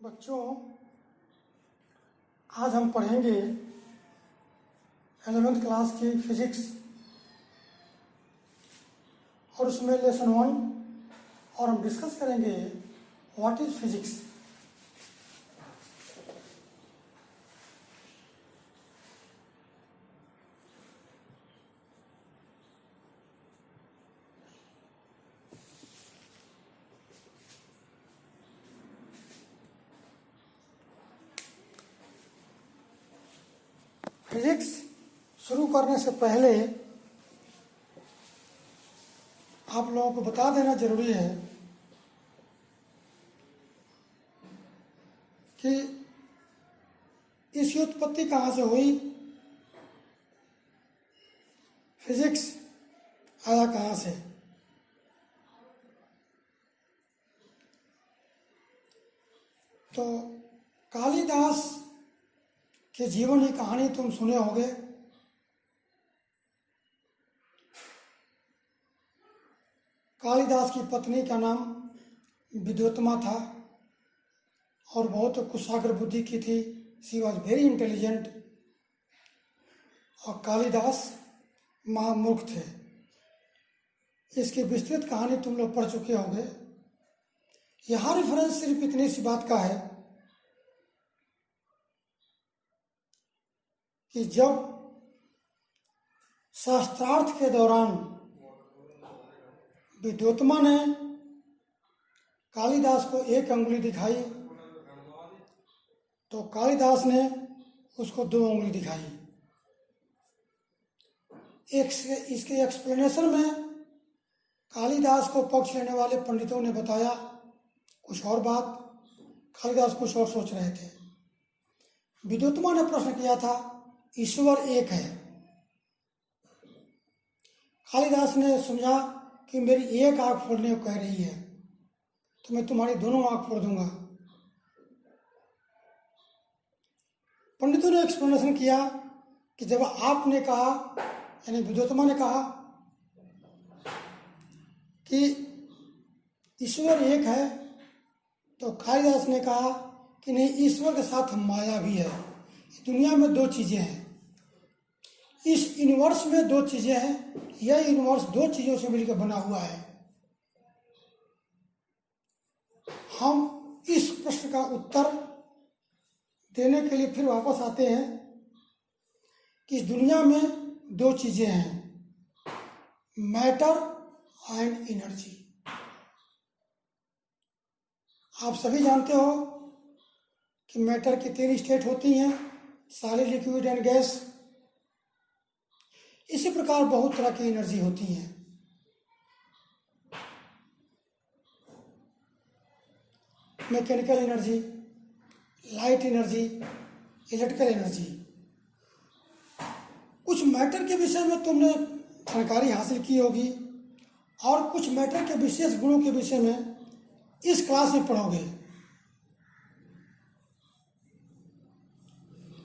बच्चों, आज हम पढ़ेंगे 11th क्लास की फिजिक्स और उसमें लेसन 1 और हम डिस्कस करेंगे व्हाट इज फिजिक्स। फिजिक्स शुरू करने से पहले आप लोगों को बता देना जरूरी है कि इसकी उत्पत्ति कहाँ से हुई, फिजिक्स आया कहाँ से। तो कालिदास के जीवन की कहानी तुम सुने होंगे। कालिदास की पत्नी का नाम विद्योत्मा था और बहुत कुशाग्र बुद्धि की थी। शी वॉज वेरी इंटेलिजेंट और कालिदास महामूर्ख थे। इसकी विस्तृत कहानी तुम लोग पढ़ चुके होंगे। यहाँ रेफरेंस सिर्फ इतनी सी बात का है कि जब शास्त्रार्थ के दौरान विद्योत्मा ने कालिदास को एक अंगुली दिखाई तो कालिदास ने उसको 2 अंगुली दिखाई। इसके एक्सप्लेनेशन में कालिदास को पक्ष लेने वाले पंडितों ने बताया कुछ और बात, कालिदास कुछ और सोच रहे थे। विद्योत्मा ने प्रश्न किया था ईश्वर एक है। कालिदास ने समझा कि मेरी एक आंख फोड़ने को कह रही है तो मैं तुम्हारी दोनों आंख फोड़ दूंगा। पंडितों ने एक्सप्लेनेशन किया कि जब आपने कहा, यानी विद्योत्मा ने कहा कि ईश्वर एक है, तो कालिदास ने कहा कि नहीं, ईश्वर के साथ माया भी है। दुनिया में 2 चीजें हैं, इस यूनिवर्स में 2 चीजें हैं। यह यूनिवर्स 2 चीजों से मिलकर बना हुआ है। हम इस प्रश्न का उत्तर देने के लिए फिर वापस आते हैं कि इस दुनिया में 2 चीजें हैं, मैटर एंड एनर्जी। आप सभी जानते हो कि मैटर की 3 स्टेट होती हैं, सॉलिड, लिक्विड एंड गैस। इसी प्रकार बहुत तरह की एनर्जी होती हैं। Mechanical energy, light energy, electrical energy. कुछ मैटर के विषय में तुमने जानकारी हासिल की होगी और कुछ मैटर के विशेष गुणों के विषय में इस क्लास में पढ़ोगे।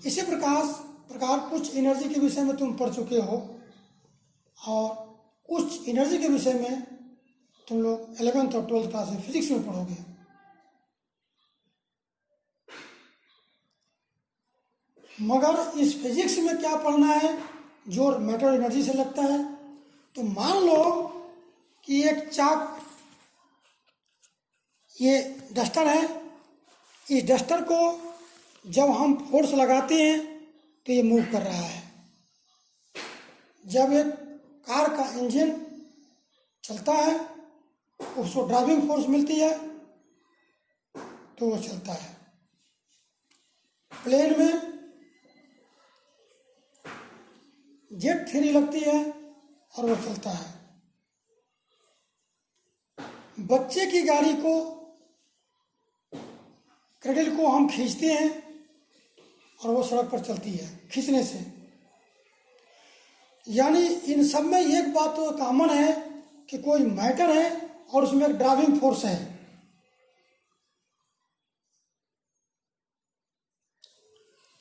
इसी प्रकार कुछ एनर्जी के विषय में तुम पढ़ चुके हो और कुछ एनर्जी के विषय में तुम लोग 11th और 12th क्लास में फिजिक्स में पढ़ोगे। मगर इस फिजिक्स में क्या पढ़ना है जो मैटर एनर्जी से लगता है। तो मान लो कि एक चाक, ये डस्टर है, इस डस्टर को जब हम फोर्स लगाते हैं तो ये मूव कर रहा है। जब एक कार का इंजन चलता है, उसको ड्राइविंग फोर्स मिलती है तो वो चलता है। प्लेन में जेट थ्योरी लगती है और वो चलता है। बच्चे की गाड़ी को, क्रेडल को हम खींचते हैं और वो सड़क पर चलती है खींचने से। यानी इन सब में एक बात तो कॉमन है कि कोई मैटर है और उसमें एक ड्राइविंग फोर्स है।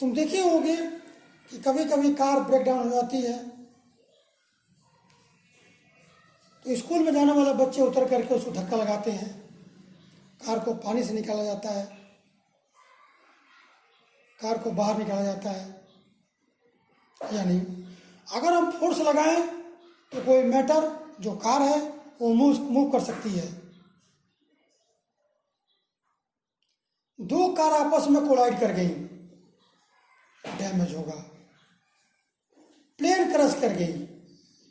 तुम देखे होंगे कि कभी कभी कार ब्रेक डाउन हो जाती है तो स्कूल में जाने वाले बच्चे उतर करके उसको धक्का लगाते हैं, कार को पानी से निकाला जाता है। कार को बाहर निकाला जाता है। यानी अगर हम फोर्स लगाएं तो कोई मैटर जो कार है वो मूव कर सकती है। दो कार आपस में कोलाइड कर गई, डैमेज होगा। प्लेन क्रश कर गई,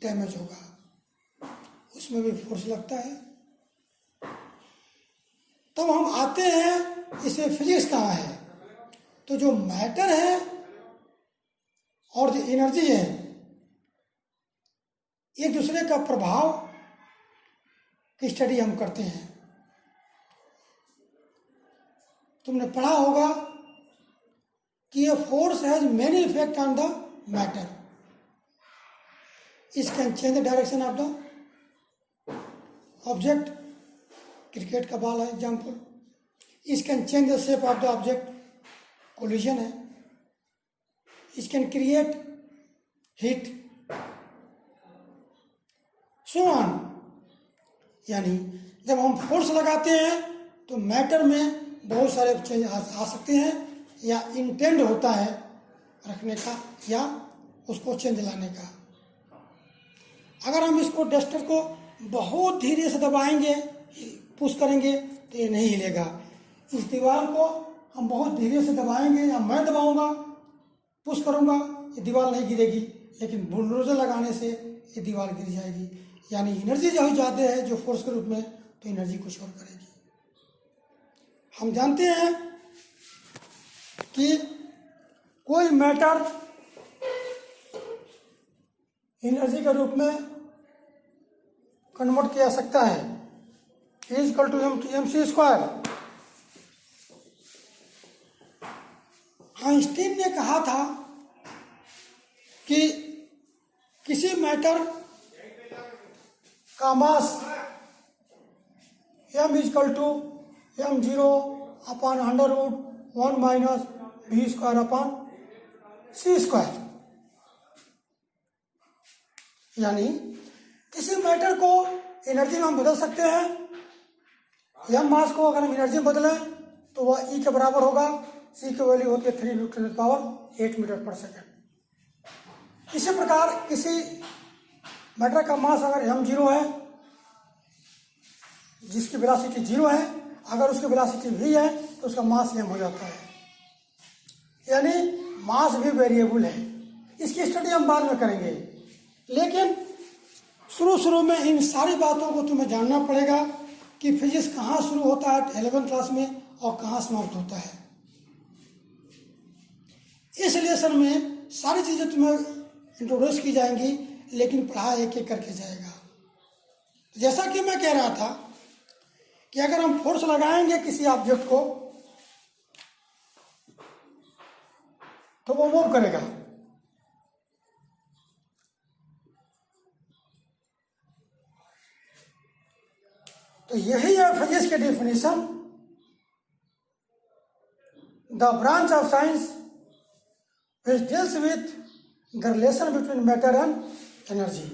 डैमेज होगा, उसमें भी फोर्स लगता है। तो हम आते हैं इसमें फिजिक्स कहाँ है। तो जो मैटर है और जो एनर्जी है, एक दूसरे का प्रभाव की स्टडी हम करते हैं। तुमने पढ़ा होगा कि ये force has many effect on the matter. It can change the direction of the object. Cricket का बॉल है example. It can change the shape of the object, collision है। It can create heat, so on. यानी जब हम force लगाते हैं तो matter में बहुत सारे चेंज आ सकते हैं, या इंटेंड होता है रखने का या उसको चेंज लाने का। अगर हम इसको डस्टर को बहुत धीरे से दबाएंगे, पुश करेंगे, तो ये नहीं हिलेगा। इस दीवार को हम बहुत धीरे से दबाएंगे या मैं दबाऊंगा, पुश करूंगा, ये दीवार नहीं गिरेगी। लेकिन बुलडोजर लगाने से ये दीवार गिर जाएगी। यानी एनर्जी जो ज़्यादा है जो फोर्स के रूप में, तो एनर्जी कुछ और करेगी। हम जानते हैं कि कोई मैटर एनर्जी के रूप में कन्वर्ट किया जा सकता है, इक्वल टू mc²। आइंस्टीन ने कहा था कि किसी मैटर का मास m equal to m0/√1 - v²/c²। यानी किसी मैटर को एनर्जी में हम बदल सकते हैं। m मास को अगर हम एनर्जी में बदलें तो वह E के बराबर होगा। C की वैल्यू होती है 3×10⁸ मीटर/सेकेंड। इसी प्रकार किसी मैटर का मास अगर m0 है, जिसकी वेलोसिटी 0 है, अगर उसकी वेलोसिटी v है तो उसका मास m हो जाता है। यानी मास भी वेरिएबल है। इसकी स्टडी हम बाद में करेंगे, लेकिन शुरू में इन सारी बातों को तुम्हें जानना पड़ेगा कि फिजिक्स कहाँ शुरू होता है 11th क्लास में और कहाँ समाप्त होता है। इस लेसन में सारी चीज़ें तुम्हें इंट्रोड्यूस की जाएंगी, लेकिन पढ़ा एक एक करके जाएगा। जैसा कि मैं कह रहा था कि अगर हम फोर्स लगाएंगे किसी ऑब्जेक्ट को तो वो मूव करेगा। तो यही है फिजिक्स की definition. The branch of science which deals with the relation between matter and energy.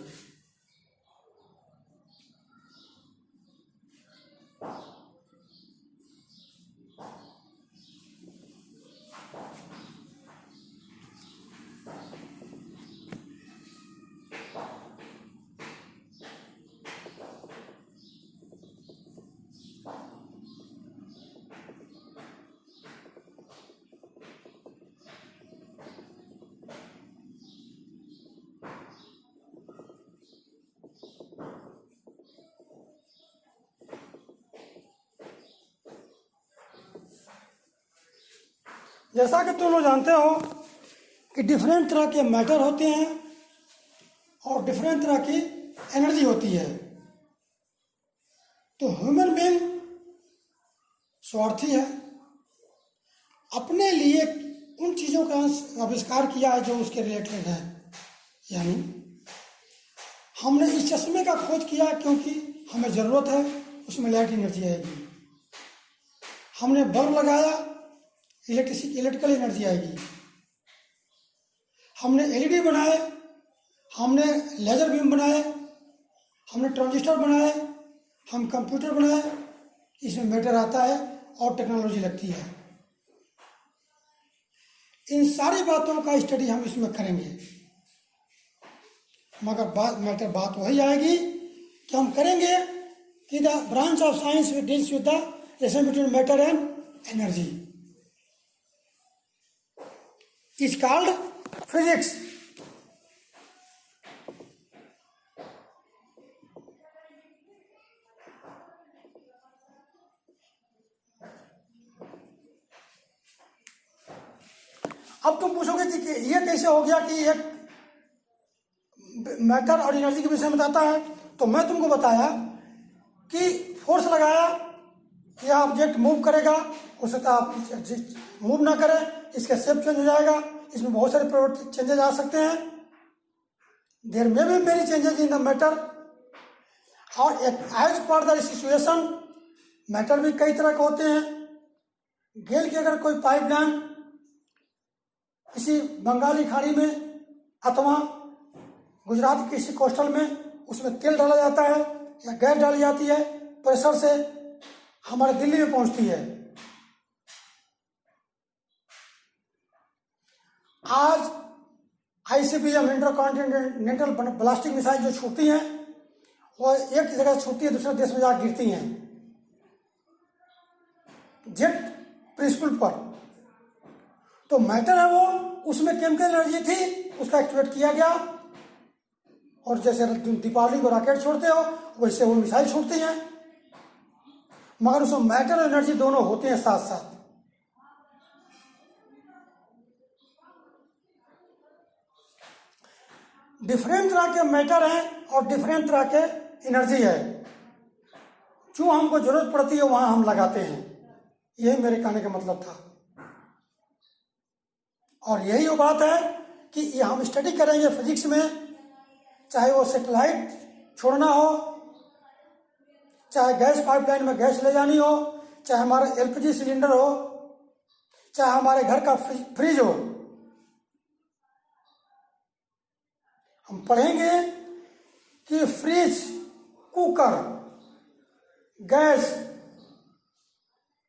जैसा कि तुम लोग जानते हो कि डिफरेंट तरह के मैटर होते हैं और डिफरेंट तरह की एनर्जी होती है। तो ह्यूमन बीइंग स्वार्थी है, अपने लिए उन चीज़ों का आविष्कार किया है जो उसके रिलेटेड है। यानी हमने इस चश्मे का खोज किया क्योंकि हमें ज़रूरत है, उसमें लाइट एनर्जी आएगी। हमने बल्ब लगाया, इलेक्ट्रिकल एनर्जी आएगी। हमने एलईडी बनाए, हमने लेजर बीम बनाए, हमने ट्रांजिस्टर बनाए, हम कंप्यूटर बनाए, इसमें मैटर आता है और टेक्नोलॉजी लगती है। इन सारी बातों का स्टडी हम इसमें करेंगे, मगर बात वही आएगी कि हम करेंगे कि the branch of science deals with the relation between matter and energy is called physics. अब तुम पूछोगे कि ये कैसे हो गया कि एक मैटर और एनर्जी के विषय में बताता है। तो मैं तुमको बताया कि फोर्स लगाया, यह ऑब्जेक्ट मूव करेगा, हो सकता है आप मूव ना करे, इसका शेप चेंज हो जाएगा, इसमें बहुत सारे चेंजेस आ सकते हैं। There may be many changes in the matter. और as per the situation matter भी कई तरह के होते हैं। गेल की अगर कोई पाइपलाइन किसी बंगाली खाड़ी में अथवा गुजरात के किसी कोस्टल में, उसमें तेल डाला जाता है या गैस डाली जाती है, प्रेशर से हमारे दिल्ली में पहुंचती है। आज आईसीबीएम इंटरकॉन्टिनेंटल ब्लास्टिक मिसाइल जो छूटती हैं, वो एक जगह छूटती है, दूसरे देश में जाकर गिरती हैं जेट प्रिंसिपल पर। तो मैटर है वो, उसमें केमिकल एनर्जी थी, उसका एक्टिवेट किया गया। और जैसे दीपावली को रॉकेट छोड़ते हो वैसे वो मिसाइल छोड़ती हैं, मगर उसमें मैटर और एनर्जी दोनों होते हैं साथ साथ। डिफरेंट तरह के मैटर हैं और डिफरेंट तरह के एनर्जी है। जो हमको जरूरत पड़ती है वहां हम लगाते हैं, यही मेरे कहने का मतलब था। और यही वो बात है कि ये हम स्टडी करेंगे फिजिक्स में, चाहे वो सैटेलाइट छोड़ना हो, चाहे गैस पाइपलाइन में गैस ले जानी हो, चाहे हमारा एलपीजी सिलेंडर हो, चाहे हमारे घर का फ्रिज हो। हम पढ़ेंगे कि फ्रिज, कुकर, गैस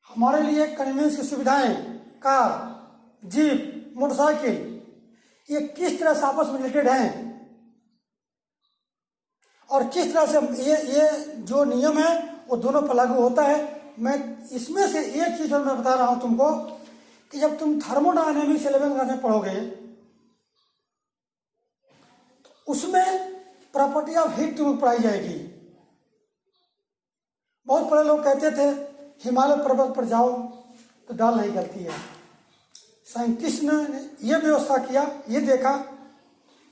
हमारे लिए कन्वीनियंस की सुविधाएं, कार, जीप, मोटरसाइकिल, ये किस तरह से आपस में रिलेटेड हैं और किस तरह से ये जो नियम है वो दोनों पर लागू होता है। मैं इसमें से एक चीज मैं बता रहा हूं तुमको कि जब तुम थर्मोडायनेमिक्स 11th क्लास में पढ़ोगे तो उसमें प्रॉपर्टी ऑफ हीट तुम्हें पढ़ाई जाएगी। बहुत बड़े लोग कहते थे हिमालय पर्वत पर जाओ तो दाल नहीं गलती है। साइंटिस्ट ने यह व्यवस्था किया, ये देखा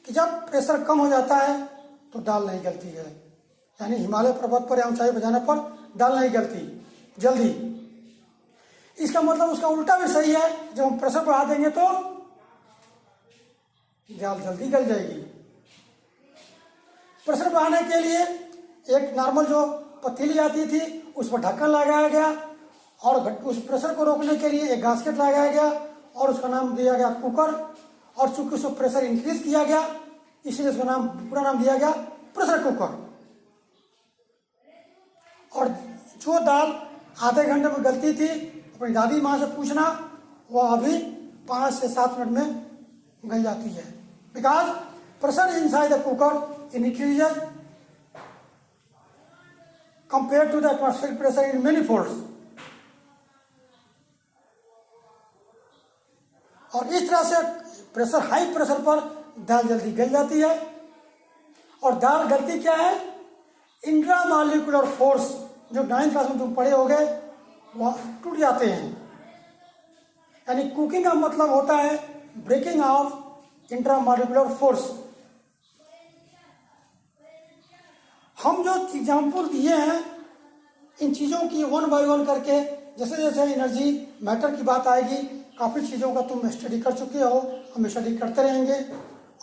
कि जब प्रेशर कम हो जाता है तो दाल नहीं गलती है, यानी हिमालय पर्वत पर या ऊंचाई पर जाने पर दाल नहीं गलती जल्दी। इसका मतलब उसका उल्टा भी सही है, जब हम प्रेशर बढ़ा देंगे तो दाल जल्दी गल जाएगी। प्रेशर बढ़ाने के लिए एक नॉर्मल जो पतीली आती थी उस पर ढक्कन लगाया गया और उस प्रेशर को रोकने के लिए एक गास्केट लगाया गया और उसका नाम दिया गया कुकर। और चूंकि उसको प्रेशर इंक्रीज किया गया इसलिए उसका नाम, पूरा नाम दिया गया प्रेशर कुकर। और जो दाल आधे घंटे में गलती थी, अपनी दादी माँ से पूछना, वो अभी 5 से 7 मिनट में गल जाती है। Because pressure inside the cooker increases compare to the atmospheric pressure in many folds. और इस तरह से प्रेशर, हाई प्रेशर पर दाल जल्दी गल जाती है। और दाल गलती क्या है? इंट्रामॉलिक्यूलर फोर्स, जो 9th क्लास में तुम पढ़े होगे, वह टूट जाते हैं। यानी कुकिंग का मतलब होता है ब्रेकिंग ऑफ इंट्रामॉलिक्यूलर फोर्स। हम जो एग्जाम्पल दिए हैं इन चीज़ों की 1 by 1 करके, जैसे जैसे एनर्जी मैटर की बात आएगी, काफ़ी चीज़ों का तुम स्टडी कर चुके हो, हम स्टडी करते रहेंगे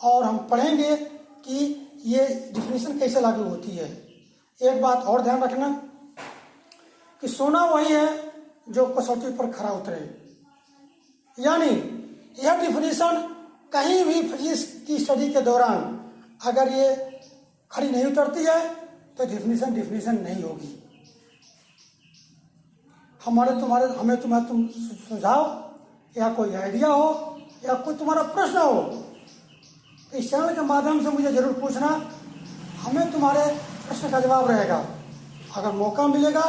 और हम पढ़ेंगे कि ये डिफिनीशन कैसे लागू होती है। एक बात और ध्यान रखना कि सोना वही है जो कसौटी पर खरा उतरे, यानी यह डिफिनीशन कहीं भी फिजिक्स की स्टडी के दौरान अगर ये खड़ी नहीं उतरती है तो डिफिनीशन नहीं होगी। हमें तुम्हारा सुझाव या कोई आइडिया हो या कोई तुम्हारा प्रश्न हो तो इस चैनल के माध्यम से मुझे जरूर पूछना, हमें तुम्हारे प्रश्न का जवाब रहेगा। अगर मौका मिलेगा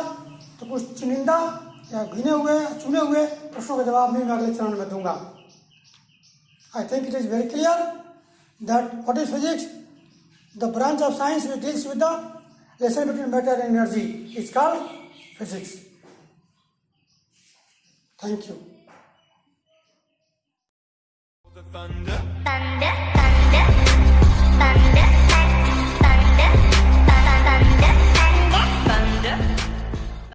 तो कुछ चुनिंदा या गिने हुए चुने हुए प्रश्नों का जवाब भी मैं अगले चैनल में दूंगा। I think it is very clear that what is physics, the branch of science which deals with the relation between matter and energy is called physics. Thank you. Thunder.